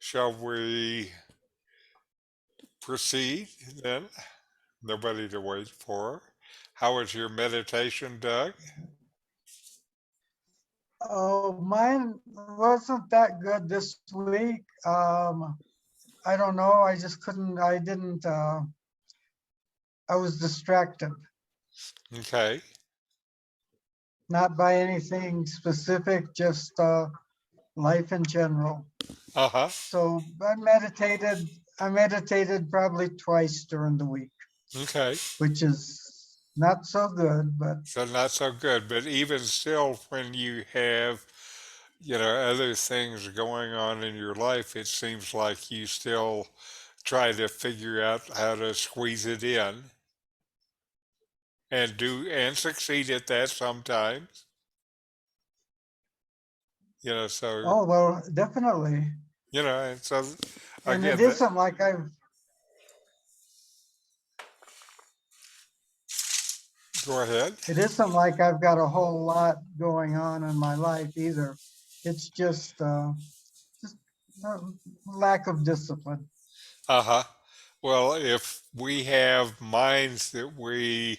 shall we proceed then? Nobody to wait for. How was your meditation, Doug? Oh, mine wasn't that good this week. I don't know. I just couldn't, I didn't, I was distracted, Okay. not by anything specific, just life in general. Uh-huh. So I meditated probably twice during the week, Okay. which is not so good, but So not so good, but even still, when you have, other things going on in your life, it seems like you still try to figure out how to squeeze it in and do and succeed at that sometimes. So oh, well, definitely. and so And it again, isn't like I've, go ahead. it isn't like I've got a whole lot going on in my life either. It's just lack of discipline. Uh-huh. Well, if we have minds that we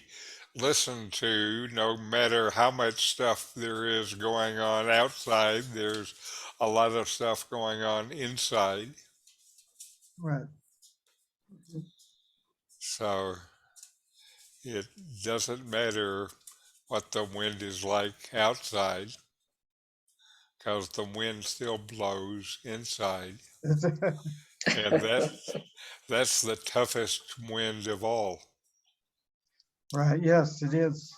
listen to, no matter how much stuff there is going on outside, there's a lot of stuff going on inside. Right. So it doesn't matter what the wind is like outside, because the wind still blows inside. And that's the toughest wind of all. Right. Yes, it is.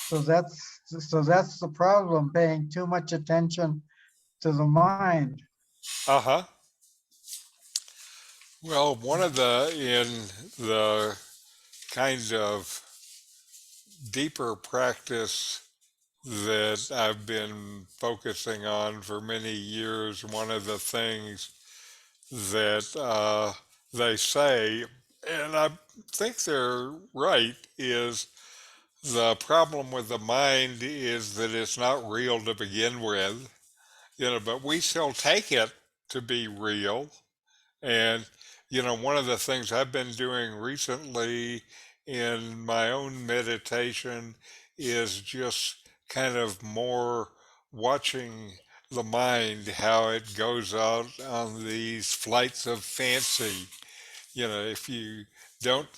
So that's the problem, paying too much attention to the mind. Uh-huh. Well, one of in the kind of deeper practice that I've been focusing on for many years, one of the things that they say, and I think they're right, is the problem with the mind is that it's not real to begin with, but we still take it to be real. And, one of the things I've been doing recently in my own meditation is just kind of more watching the mind, how it goes out on these flights of fancy. If you don't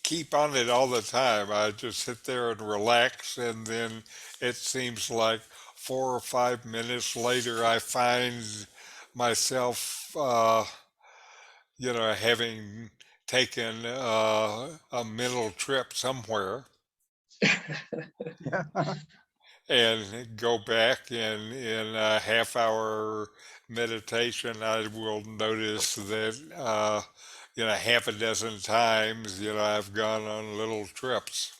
keep on it all the time, I just sit there and relax, and then it seems like 4 or 5 minutes later, I find myself. Having taken a mental trip somewhere Yeah. and go back and in a half hour meditation, I will notice that, half a dozen times, I've gone on little trips.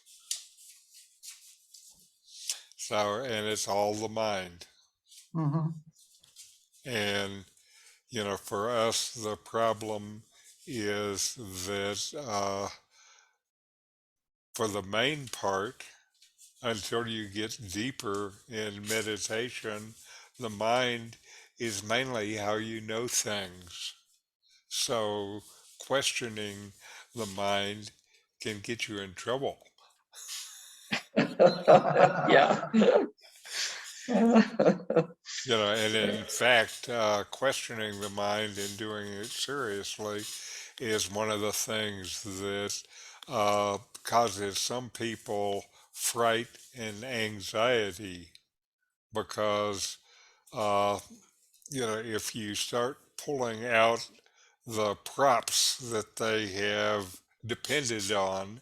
So, and it's all the mind. Hmm. And, for us, the problem is that for the main part, until you get deeper in meditation, the mind is mainly how you know things. So questioning the mind can get you in trouble. Yeah. And in fact, questioning the mind and doing it seriously is one of the things that causes some people fright and anxiety because uh, if you start pulling out the props that they have depended on,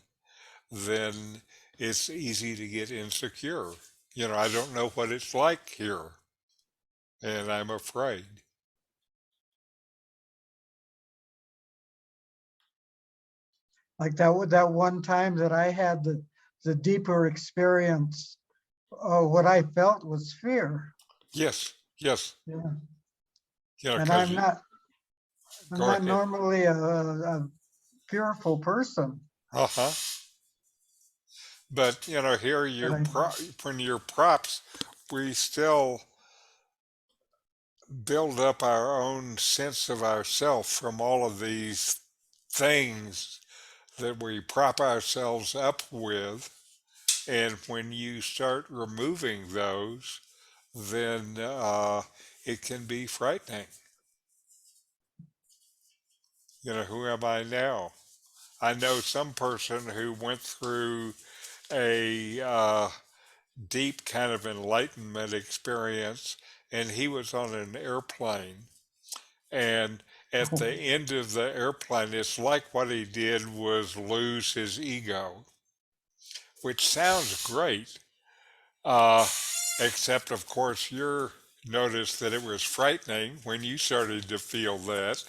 then it's easy to get insecure. I don't know what it's like here, and I'm afraid. Like that one time that I had the deeper experience, what I felt was fear. Yes, yes, Yeah. And because I'm go not ahead. normally a fearful person, Uh huh. But here but when your props, we still build up our own sense of ourself from all of these things that we prop ourselves up with. And when you start removing those, then it can be frightening. Who am I now? I know some person who went through a deep kind of enlightenment experience, and he was on an airplane. And at the end of the airplane, it's like what he did was lose his ego, which sounds great. Uh, Except, of course, you noticed that it was frightening when you started to feel that.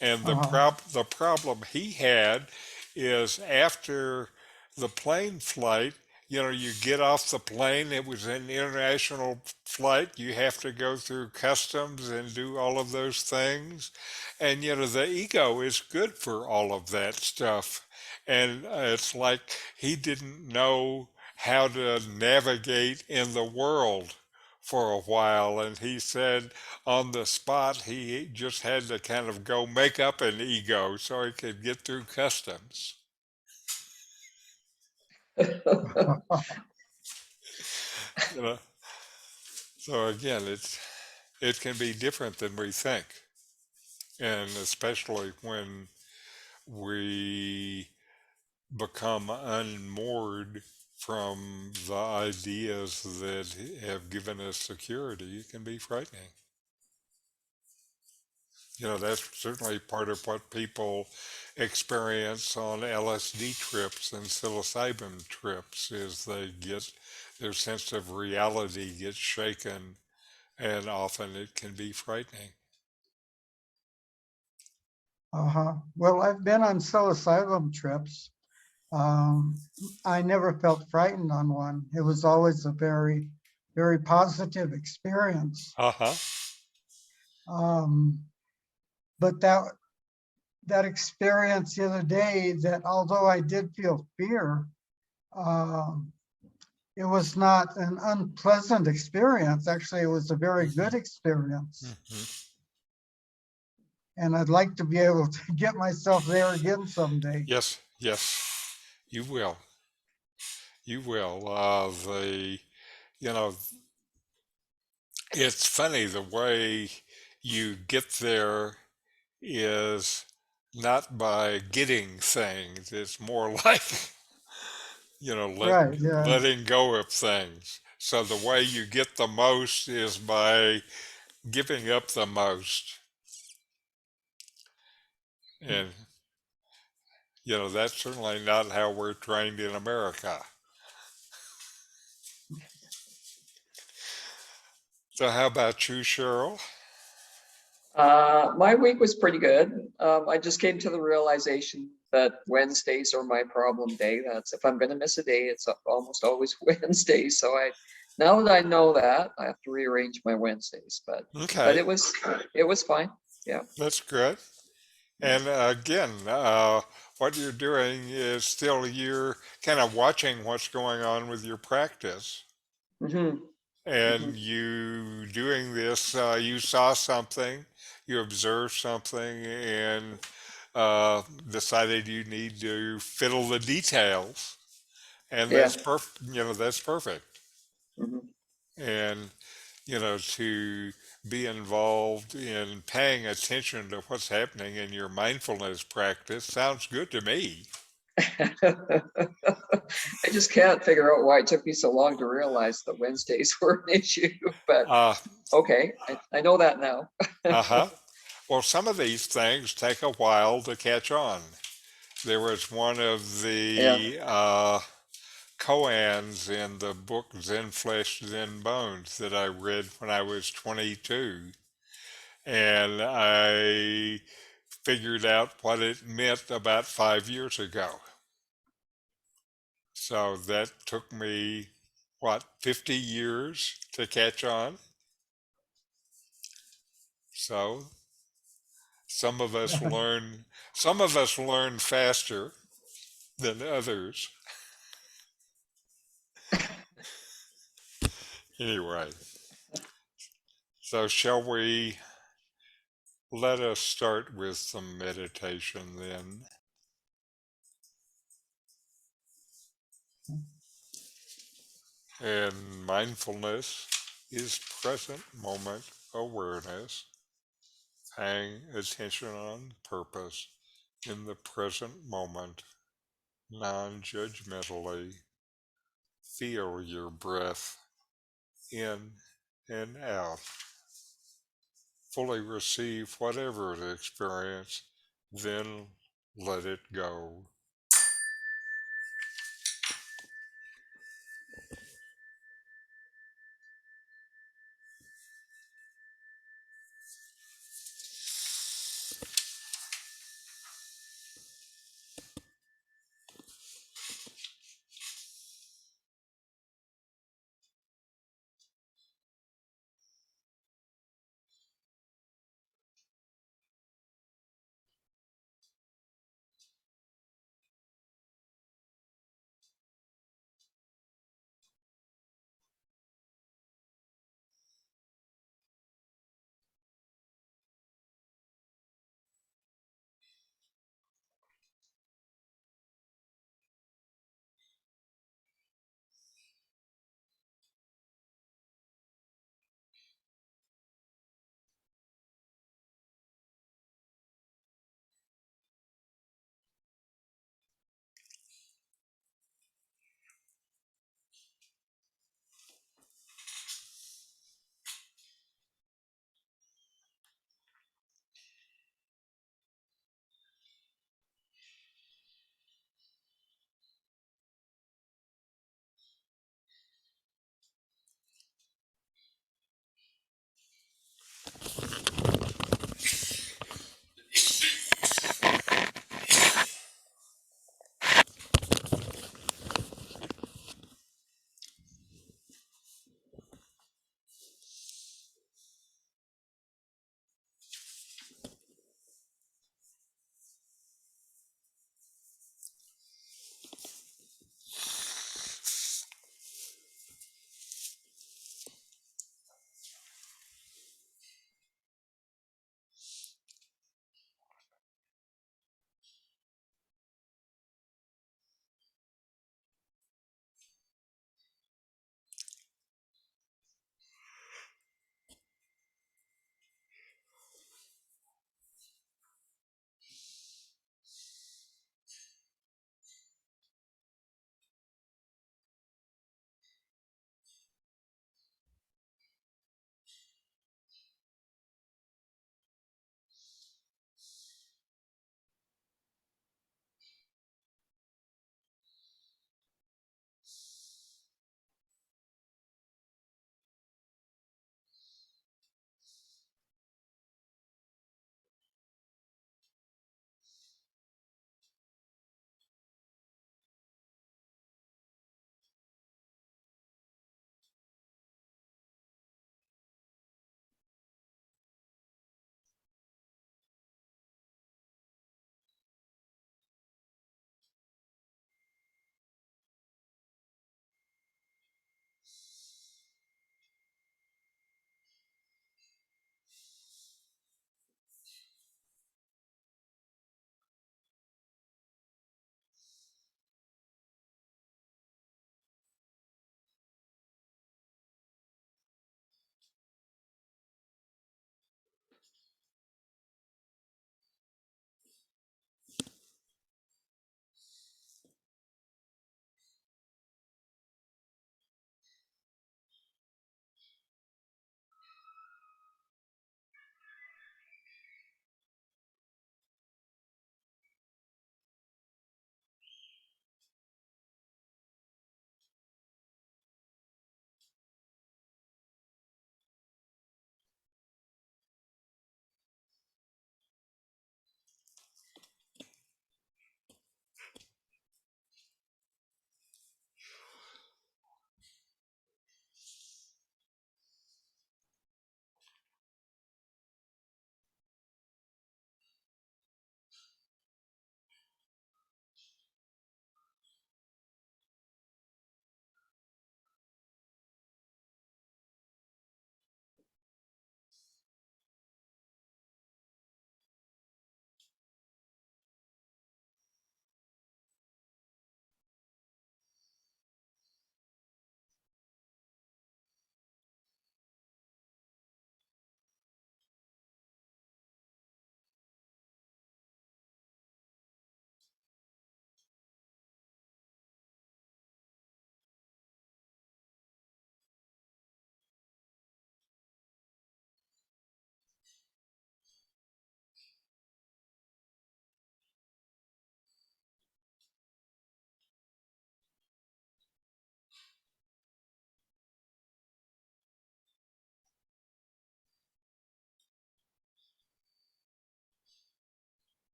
And Uh, the problem he had is after the plane flight, you get off the plane, it was an international flight, you have to go through customs and do all of those things. And, the ego is good for all of that stuff. And it's like he didn't know how to navigate in the world for a while. And he said on the spot, he just had to kind of go make up an ego so he could get through customs. You know? So again, it can be different than we think. And especially when we become unmoored from the ideas that have given us security, it can be frightening. That's certainly part of what people experience on LSD trips and psilocybin trips is they get their sense of reality gets shaken, and often it can be frightening. well, I've been on psilocybin trips. Um, I never felt frightened on one. It was always a very, very positive experience. Uh-huh. Um, but that experience the other day, that although I did feel fear, um, it was not an unpleasant experience. Actually, it was a very good experience. Hmm. And I'd like to be able to get myself there again someday. Yes, yes, you will. You will. You know, it's funny the way you get there is not by getting things. It's more like, Right, yeah. letting go of things. So the way you get the most is by giving up the most. And, that's certainly not how we're trained in America. So how about you, Cheryl? My week was pretty good. I just came to the realization that Wednesdays are my problem day. That's if I'm going to miss a day, it's almost always Wednesday. So now that I know that, I have to rearrange my Wednesdays. But Okay, it was fine. Yeah, that's good. yeah. And again, what you're doing is still you're kind of watching what's going on with your practice. Mm-hmm. And Mm-hmm. you doing this, you saw something, you observed something, and decided you need to fiddle the details. And Yeah. that's perfect. That's perfect. Mm-hmm. And, to be involved in paying attention to what's happening in your mindfulness practice sounds good to me. I just can't figure out why it took me so long to realize that Wednesdays were an issue. But Uh, okay, I know that now. uh-huh. Well, some of these things take a while to catch on. There was one of Yeah. the koans in the book Zen Flesh, Zen Bones that I read when I was 22. And I figured out what it meant about 5 years ago. So that took me, what, 50 years to catch on? So some of us learn faster than others. Anyway, So, shall we let us start with some meditation then? And mindfulness is present moment awareness, paying attention on purpose in the present moment, non judgmentally. Feel your breath in and out. Fully receive whatever the experience, then let it go.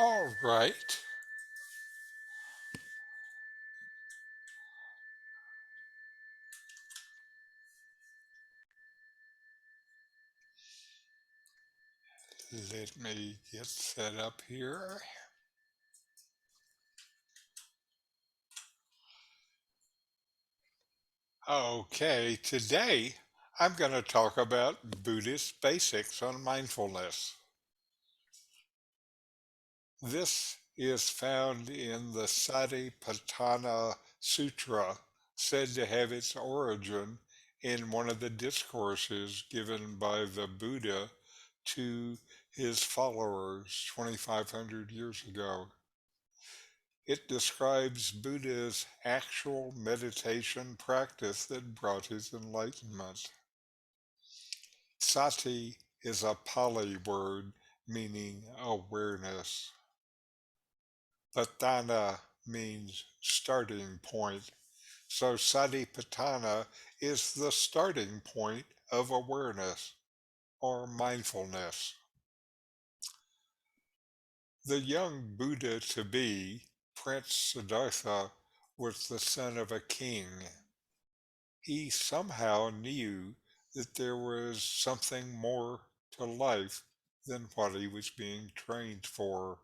All right. Let me get set up here. Okay, today I'm going to talk about Buddhist basics on mindfulness. This is found in the Satipatthana Sutra, said to have its origin in one of the discourses given by the Buddha to his followers 2,500 years ago. It describes Buddha's actual meditation practice that brought his enlightenment. Sati is a Pali word meaning awareness. Patthana means starting point. So Satipatthana is the starting point of awareness or mindfulness. The young Buddha to be, Prince Siddhartha, was the son of a king. He somehow knew that there was something more to life than what he was being trained for.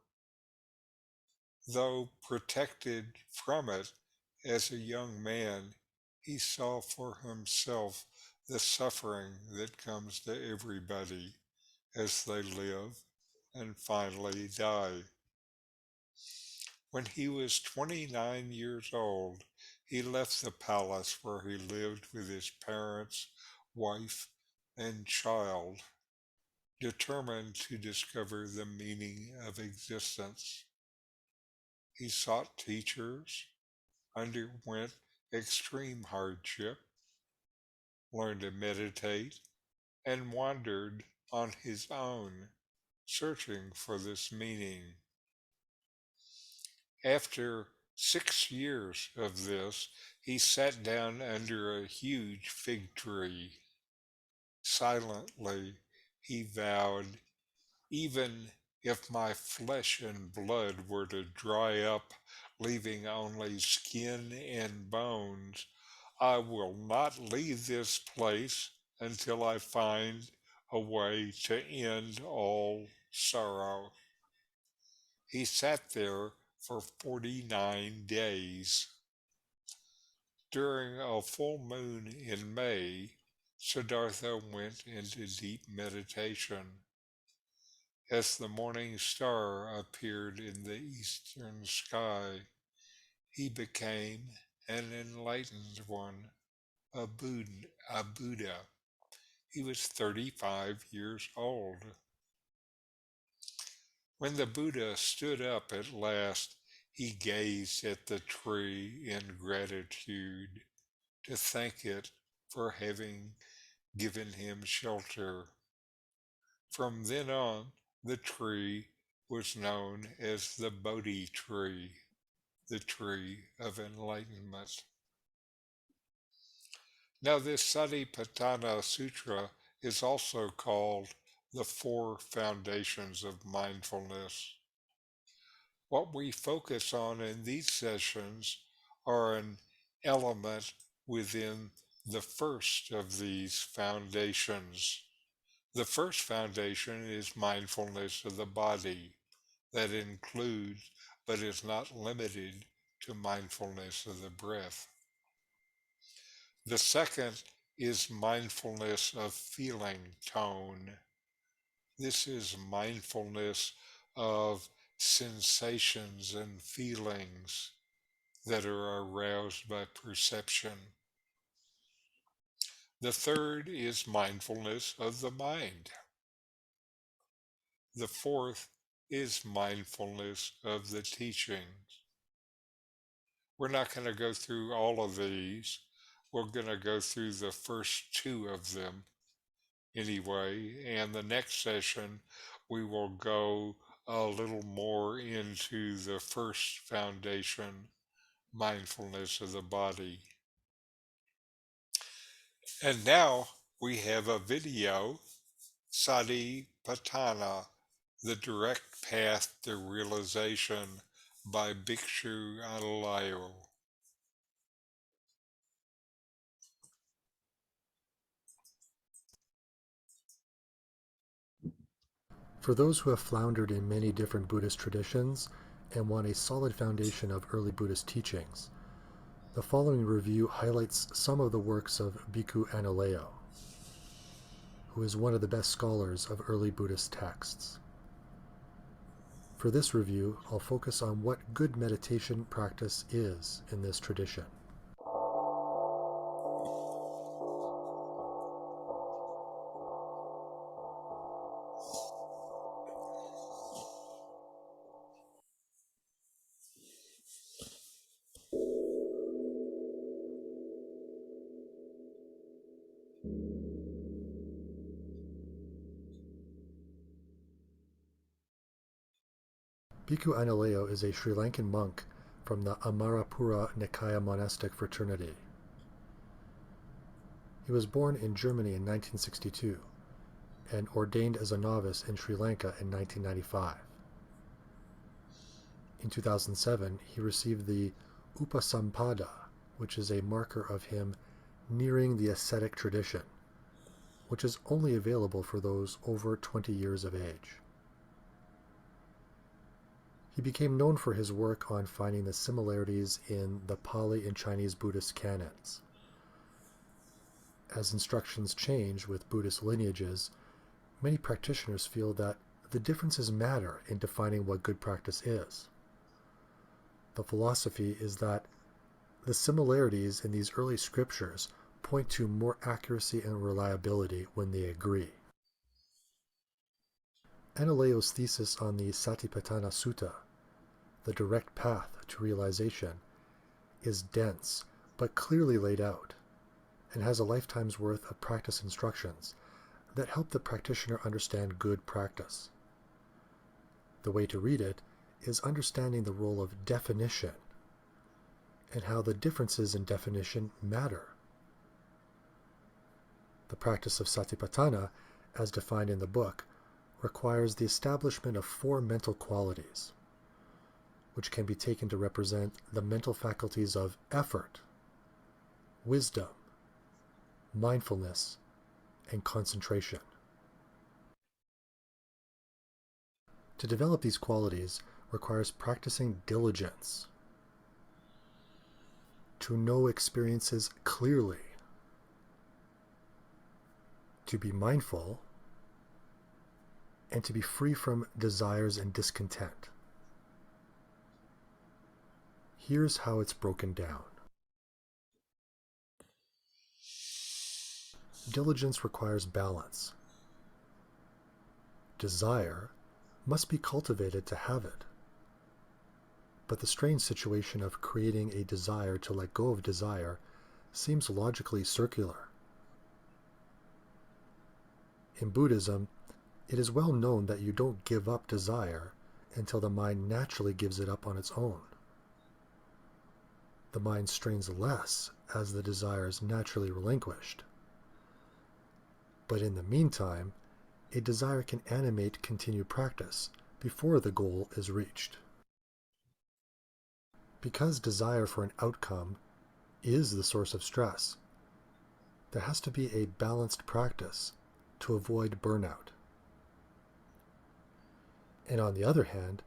Though protected from it as a young man, he saw for himself the suffering that comes to everybody as they live and finally die. When he was 29 years old, he left the palace where he lived with his parents, wife, and child, determined to discover the meaning of existence. He sought teachers, underwent extreme hardship, learned to meditate, and wandered on his own, searching for this meaning. After 6 years of this, he sat down under a huge fig tree. Silently, he vowed, even if my flesh and blood were to dry up, leaving only skin and bones, I will not leave this place until I find a way to end all sorrow. He sat there for 49 days. During a full moon in May, Siddhartha went into deep meditation. As the morning star appeared in the eastern sky, he became an enlightened one, a Buddha. He was 35 years old. When the Buddha stood up at last, he gazed at the tree in gratitude to thank it for having given him shelter. From then on, the tree was known as the Bodhi tree, the tree of enlightenment. Now, this Satipatthana Sutra is also called the Four Foundations of Mindfulness. What we focus on in these sessions are an element within the first of these foundations. The first foundation is mindfulness of the body. That includes, but is not limited to, mindfulness of the breath. The second is mindfulness of feeling tone. This is mindfulness of sensations and feelings that are aroused by perception. The third is mindfulness of the mind. The fourth is mindfulness of the teachings. We're not going to go through all of these. We're going to go through the first two of them anyway, and the next session we will go a little more into the first foundation, mindfulness of the body. And now we have a video, Satipatthana, The Direct Path to Realization by Bhikkhu Analayo. For those who have floundered in many different Buddhist traditions and want a solid foundation of early Buddhist teachings, the following review highlights some of the works of Bhikkhu Analayo, who is one of the best scholars of early Buddhist texts. For this review, I'll focus on what good meditation practice is in this tradition. Bhikkhu Analayo is a Sri Lankan monk from the Amarapura Nikaya monastic fraternity. He was born in Germany in 1962 and ordained as a novice in Sri Lanka in 1995. In 2007, he received the Upasampada, which is a marker of him nearing the ascetic tradition, which is only available for those over 20 years of age. He became known for his work on finding the similarities in the Pali and Chinese Buddhist canons. As instructions change with Buddhist lineages, many practitioners feel that the differences matter in defining what good practice is. The philosophy is that the similarities in these early scriptures point to more accuracy and reliability when they agree. Analayo's thesis on the Satipatthana Sutra, the direct path to realization, is dense but clearly laid out, and has a lifetime's worth of practice instructions that help the practitioner understand good practice. The way to read it is understanding the role of definition and how the differences in definition matter. The practice of Satipatthana, as defined in the book, requires the establishment of 4 mental qualities, which can be taken to represent the mental faculties of effort, wisdom, mindfulness, and concentration. To develop these qualities requires practicing diligence, to know experiences clearly, to be mindful, and to be free from desires and discontent. Here's how it's broken down. Diligence requires balance. Desire must be cultivated to have it. But the strange situation of creating a desire to let go of desire seems logically circular. In Buddhism, it is well known that you don't give up desire until the mind naturally gives it up on its own. The mind strains less as the desire is naturally relinquished. But in the meantime, a desire can animate continued practice before the goal is reached. Because desire for an outcome is the source of stress, there has to be a balanced practice to avoid burnout. And on the other hand,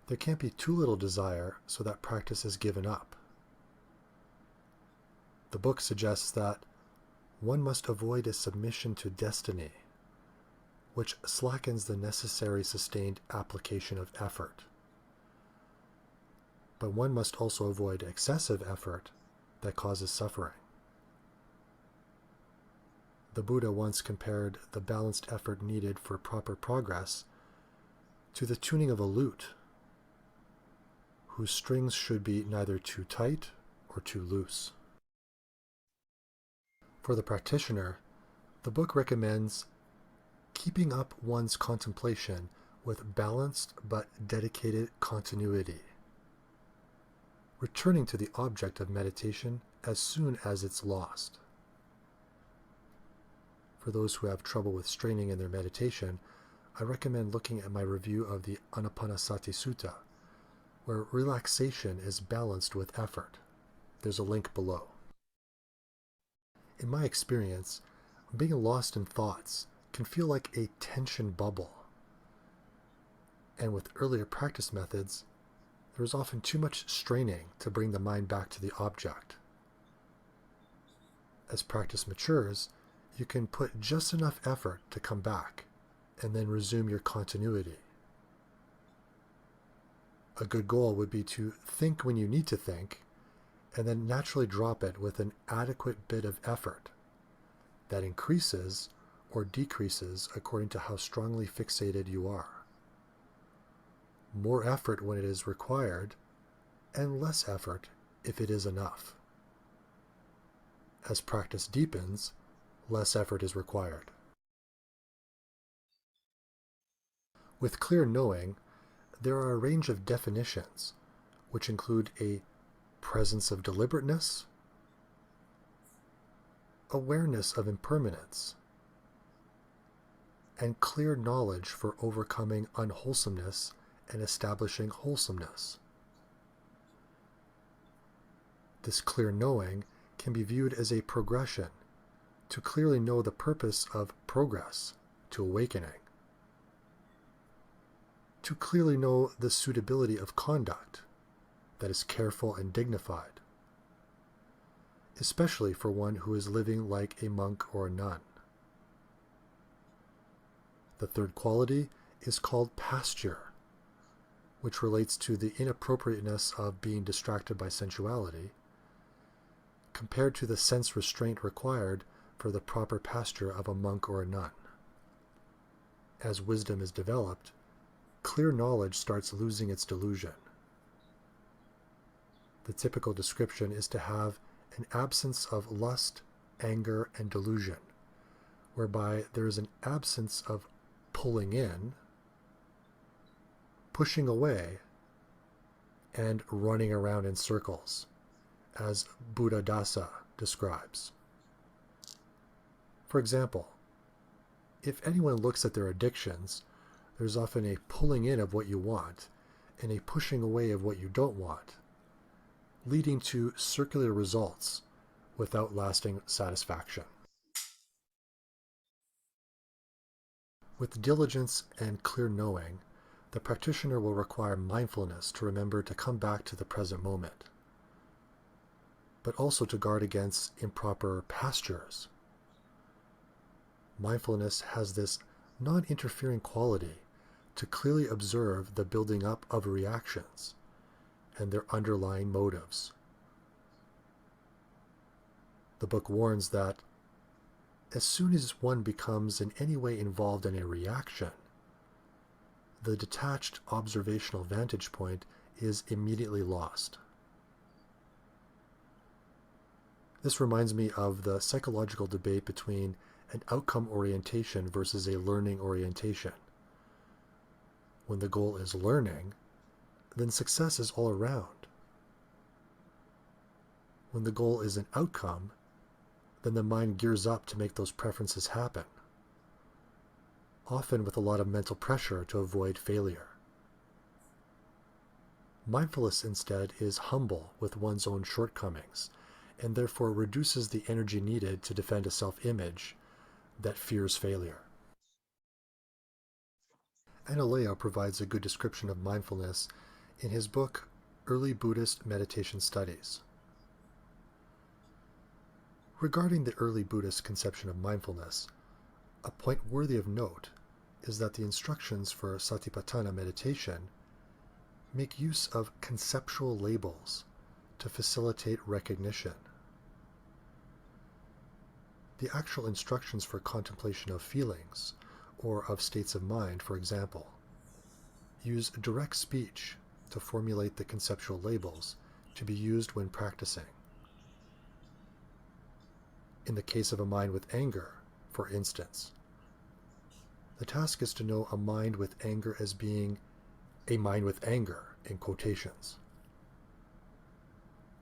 there can't be too little desire so that practice is given up. The book suggests that one must avoid a submission to destiny, which slackens the necessary sustained application of effort. But one must also avoid excessive effort that causes suffering. The Buddha once compared the balanced effort needed for proper progress to the tuning of a lute, whose strings should be neither too tight or too loose. For the practitioner, the book recommends keeping up one's contemplation with balanced but dedicated continuity, returning to the object of meditation as soon as it's lost. For those who have trouble with straining in their meditation, I recommend looking at my review of the Anapanasati Sutta, where relaxation is balanced with effort. There's a link below. In my experience, being lost in thoughts can feel like a tension bubble. And with earlier practice methods, there is often too much straining to bring the mind back to the object. As practice matures, you can put just enough effort to come back and then resume your continuity. A good goal would be to think when you need to think and then naturally drop it with an adequate bit of effort that increases or decreases according to how strongly fixated you are. More effort when it is required, and less effort if it is enough. As practice deepens, less effort is required. With clear knowing, there are a range of definitions, which include a presence of deliberateness, awareness of impermanence, and clear knowledge for overcoming unwholesomeness and establishing wholesomeness. This clear knowing can be viewed as a progression to clearly know the purpose of progress to awakening, to clearly know the suitability of conduct that is careful and dignified, especially for one who is living like a monk or a nun. The third quality is called pasture, which relates to the inappropriateness of being distracted by sensuality, compared to the sense restraint required for the proper pasture of a monk or a nun. As wisdom is developed, clear knowledge starts losing its delusion. The typical description is to have an absence of lust, anger, and delusion, whereby there is an absence of pulling in, pushing away, and running around in circles, as Buddhadasa describes. For example, if anyone looks at their addictions, there's often a pulling in of what you want and a pushing away of what you don't want, leading to circular results without lasting satisfaction. With diligence and clear knowing, the practitioner will require mindfulness to remember to come back to the present moment, but also to guard against improper pastures. Mindfulness has this non-interfering quality to clearly observe the building up of reactions and their underlying motives. The book warns that as soon as one becomes in any way involved in a reaction, the detached observational vantage point is immediately lost. This reminds me of the psychological debate between an outcome orientation versus a learning orientation. When the goal is learning, then success is all around. When the goal is an outcome, then the mind gears up to make those preferences happen, often with a lot of mental pressure to avoid failure. Mindfulness instead is humble with one's own shortcomings, and therefore reduces the energy needed to defend a self-image that fears failure. Analayo provides a good description of mindfulness in his book, Early Buddhist Meditation Studies. Regarding the early Buddhist conception of mindfulness, a point worthy of note is that the instructions for Satipatthana meditation make use of conceptual labels to facilitate recognition. The actual instructions for contemplation of feelings or of states of mind, for example, use direct speech to formulate the conceptual labels to be used when practicing. In the case of a mind with anger, for instance, the task is to know a mind with anger as being a mind with anger, in quotations.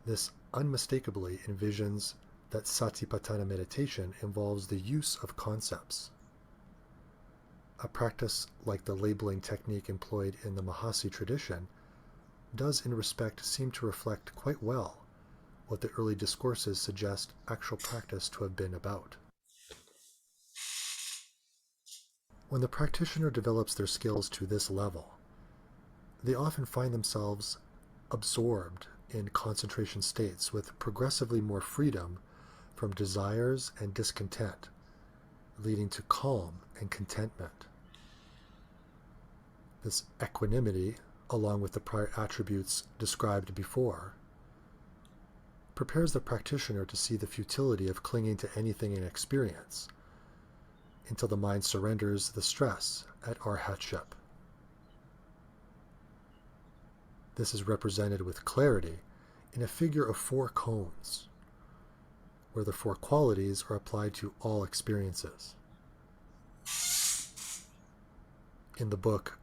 This unmistakably envisions that Satipatthana meditation involves the use of concepts. A practice like the labeling technique employed in the Mahasi tradition does in respect seem to reflect quite well what the early discourses suggest actual practice to have been about. When the practitioner develops their skills to this level, they often find themselves absorbed in concentration states with progressively more freedom from desires and discontent, leading to calm and contentment. This equanimity, along with the prior attributes described before, prepares the practitioner to see the futility of clinging to anything in experience until the mind surrenders the stress at arhatship. This is represented with clarity in a figure of 4 cones, where the 4 qualities are applied to all experiences. In the book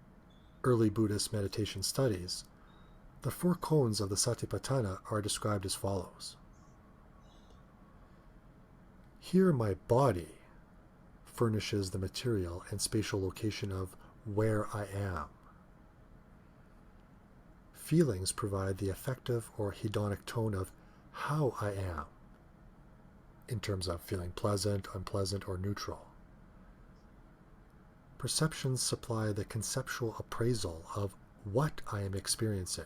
Early Buddhist Meditation Studies, the 4 cones of the Satipatthana are described as follows. Here my body furnishes the material and spatial location of where I am. Feelings provide the affective or hedonic tone of how I am, in terms of feeling pleasant, unpleasant, or neutral. Perceptions supply the conceptual appraisal of what I am experiencing.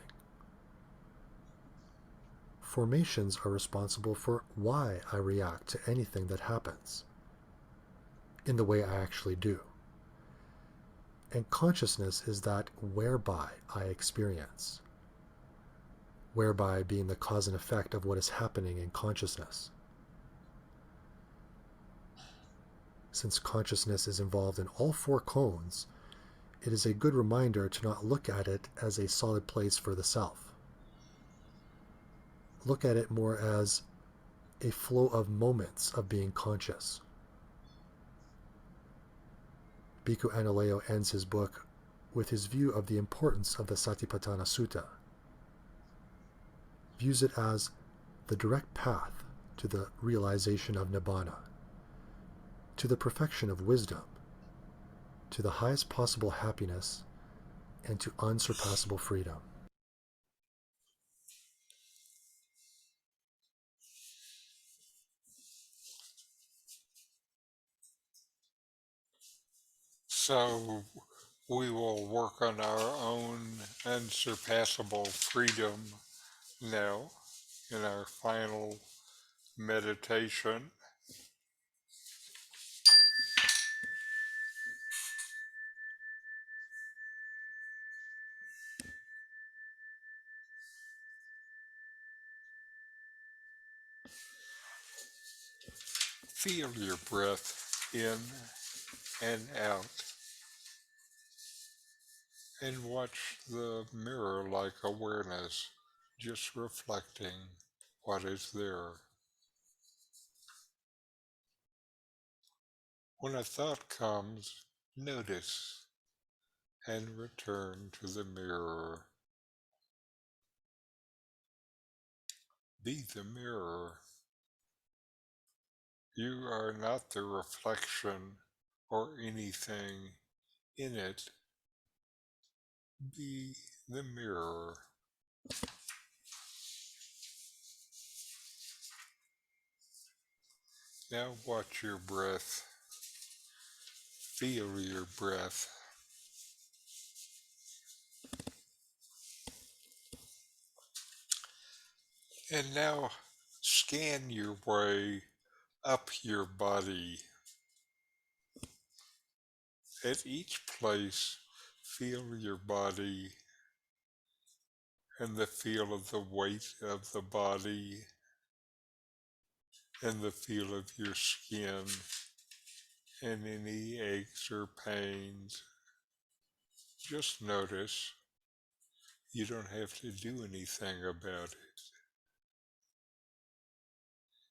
Formations are responsible for why I react to anything that happens, in the way I actually do. And consciousness is that whereby I experience, whereby being the cause and effect of what is happening in consciousness. Since consciousness is involved in all 4 cones, it is a good reminder to not look at it as a solid place for the self. Look at it more as a flow of moments of being conscious. Bhikkhu Analayo ends his book with his view of the importance of the Satipatthana Sutra. Views it as the direct path to the realization of Nibbana, to the perfection of wisdom, to the highest possible happiness, and to unsurpassable freedom. So we will work on our own unsurpassable freedom now in our final meditation. Feel your breath in and out, and watch the mirror-like awareness just reflecting what is there. When a thought comes, notice and return to the mirror. Be the mirror. You are not the reflection or anything in it. Be the mirror. Now watch your breath. Feel your breath. And now scan your way up your body. At each place, feel your body and the feel of the weight of the body and the feel of your skin and any aches or pains. Just notice. You don't have to do anything about it.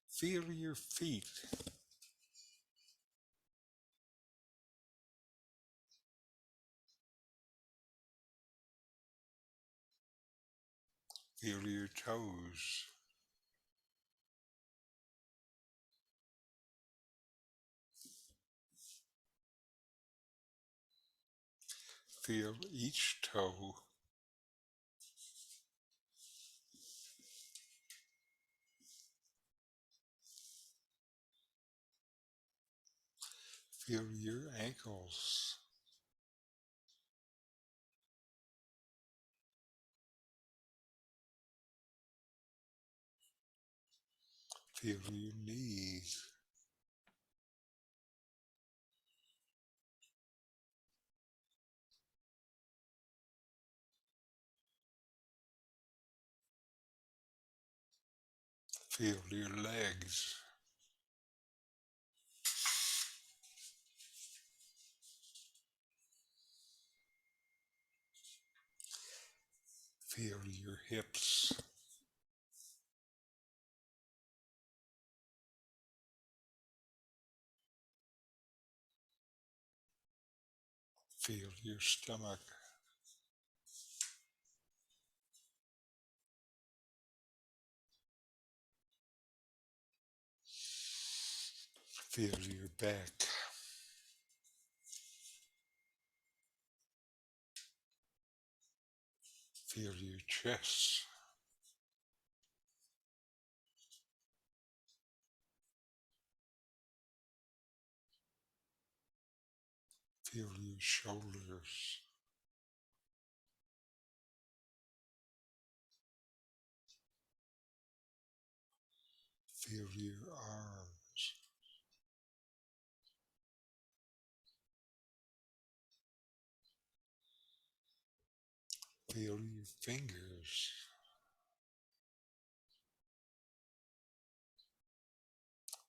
Feel your feet. Feel your toes. feel each toe. Feel your ankles. Feel your knees. Feel your legs. Feel your hips. Feel your stomach. Feel your back. Feel your chest. Feel your shoulders. Feel your arms. Feel your fingers.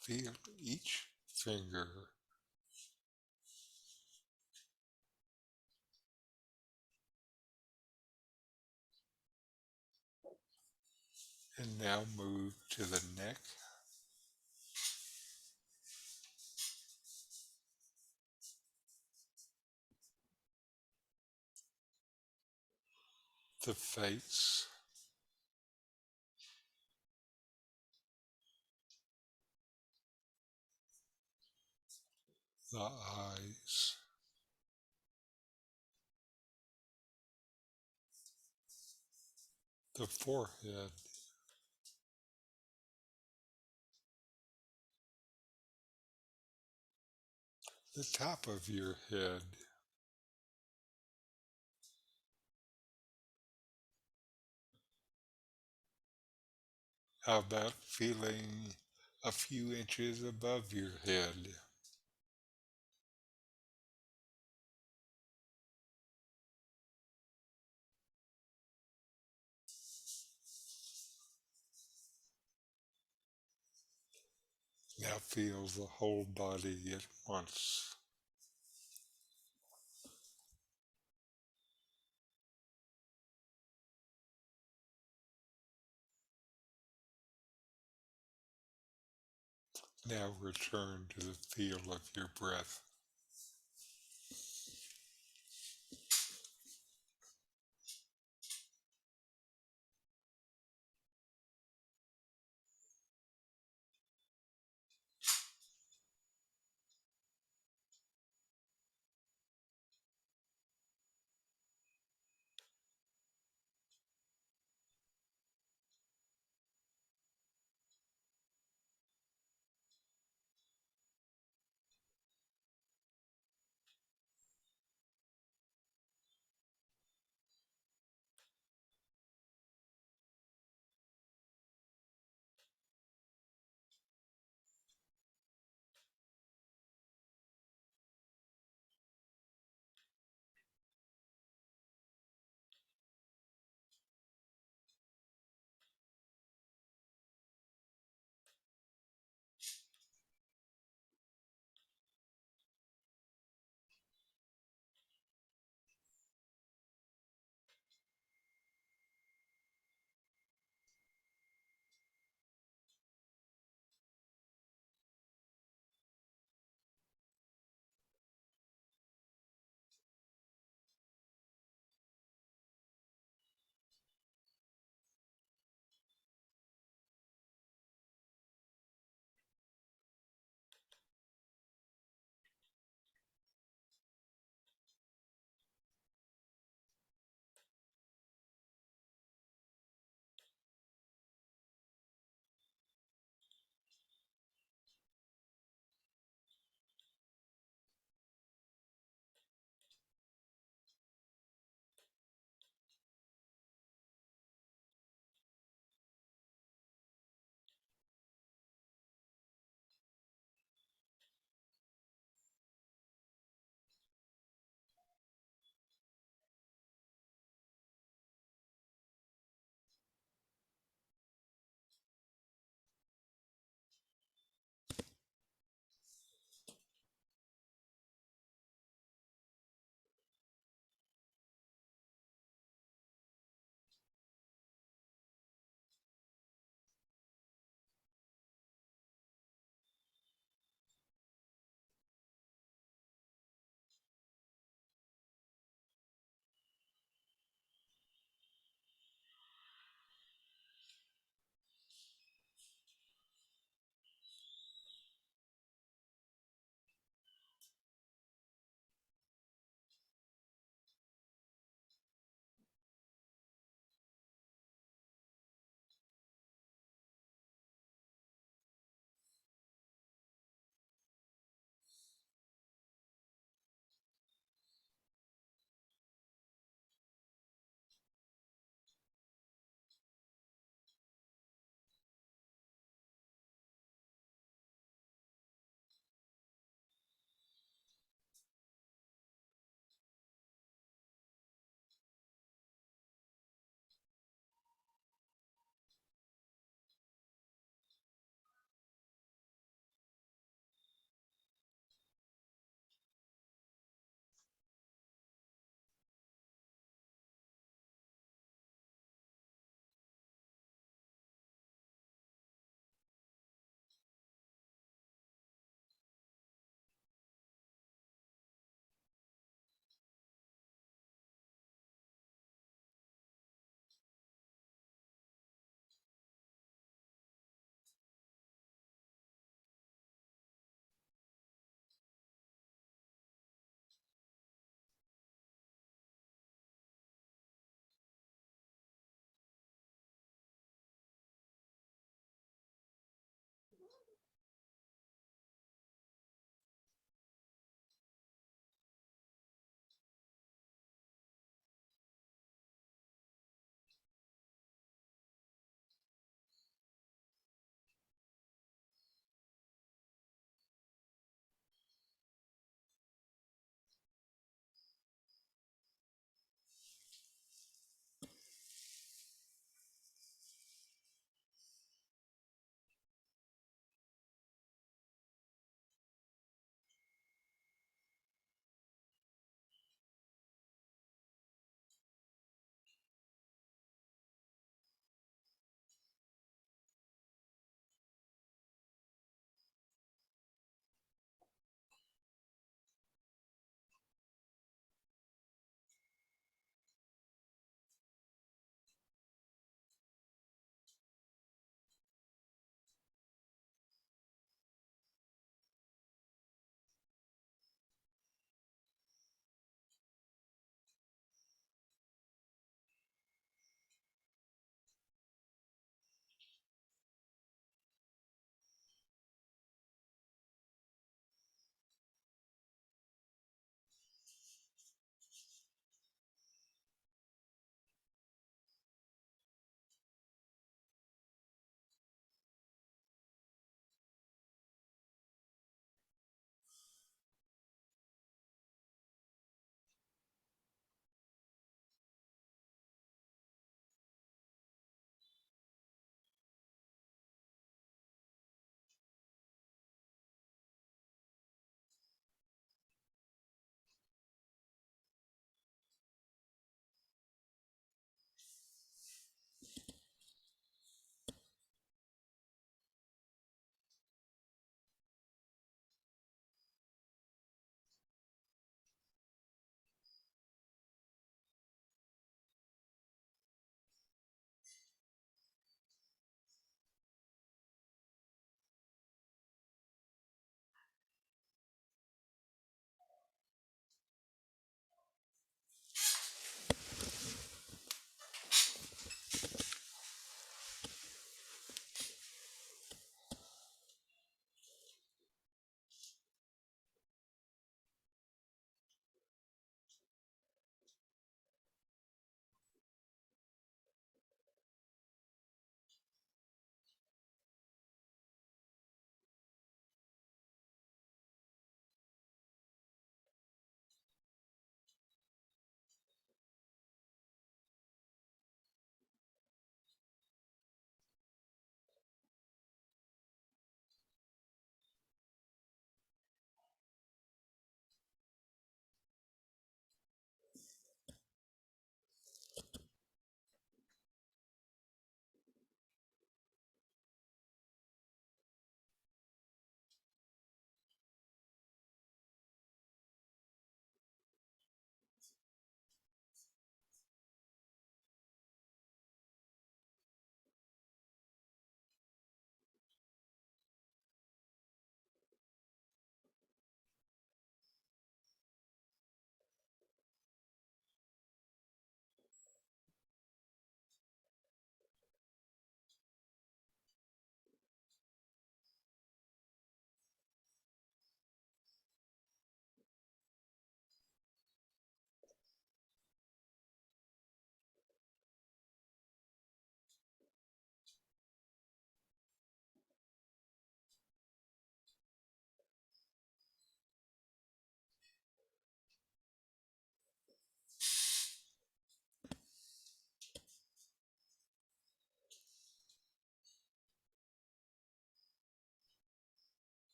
Feel each finger. And now move to the neck, the face, the eyes, the forehead, the top of your head. How about feeling a few inches above your head? Now feel the whole body at once. Now return to the feel of your breath.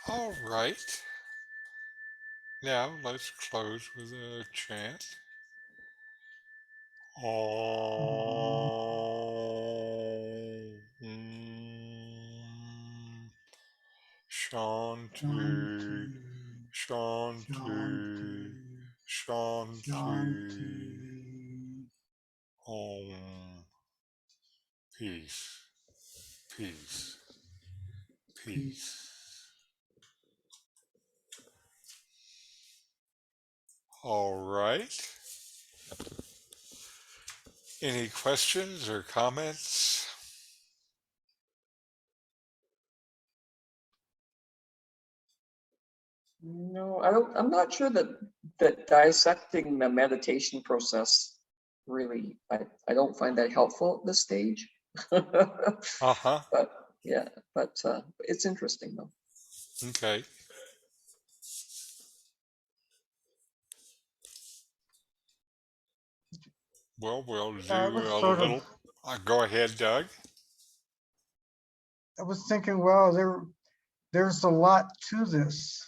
All right. Now let's close with a chant. Om. Shanti, Shanti, Shanti, Shanti, Shanti. Shanti. Om. Peace, peace, Peace. peace. All right. Any questions or comments? No, I'm not sure that dissecting the meditation process really, I don't find that helpful at this stage. Uh-huh. But yeah, but it's interesting though. Okay. Well, we'll I do was a sort of, little. Go ahead, Doug. I was thinking, well, there's a lot to this.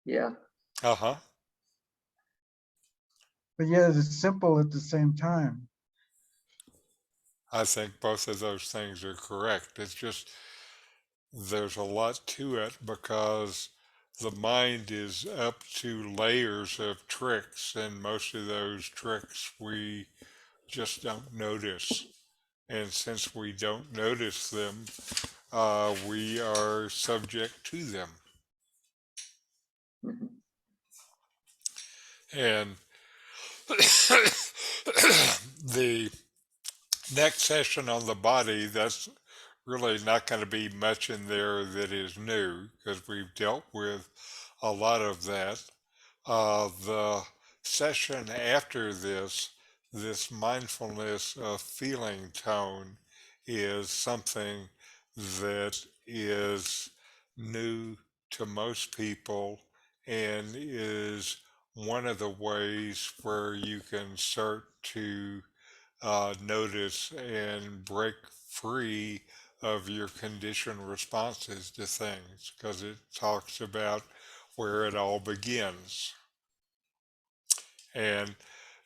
Yeah. Uh-huh. But yet it's simple at the same time. I think both of those things are correct. It's just there's a lot to it because the mind is up to layers of tricks, and most of those tricks we just don't notice. And since we don't notice them, we are subject to them. Mhm. And the next session on the body, that's really not going to be much in there that is new because we've dealt with a lot of that. The session after this mindfulness of feeling tone is something that is new to most people and is one of the ways where you can start to notice and break free of your conditioned responses to things because it talks about where it all begins. And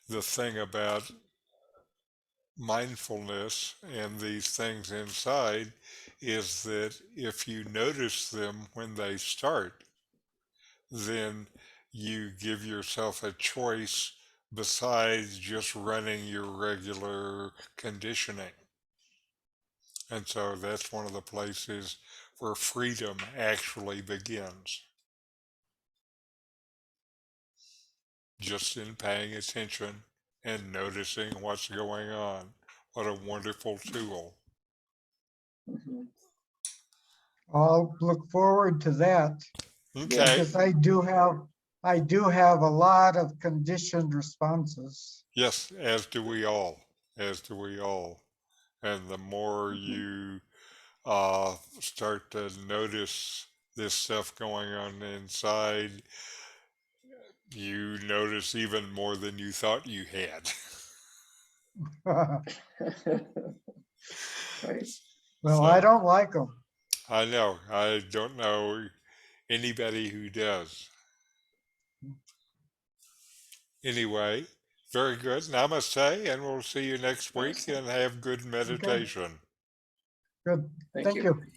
the thing about mindfulness and these things inside is that if you notice them when they start, then you give yourself a choice besides just running your regular conditioning. And so that's one of the places where freedom actually begins. Just in paying attention and noticing what's going on. What a wonderful tool. Mhm. I'll look forward to that Yeah. Okay. because I do have a lot of conditioned responses. Yes, as do we all. As do we all. And the more Mhm. you start to notice this stuff going on inside, you notice even more than you thought you had. Right. Well, I So don't like them. I know. I don't know anybody who does. Anyway, very good. Namaste, and we'll see you next week Namaste. and have good Okay, meditation. good. Thank Thank you. you.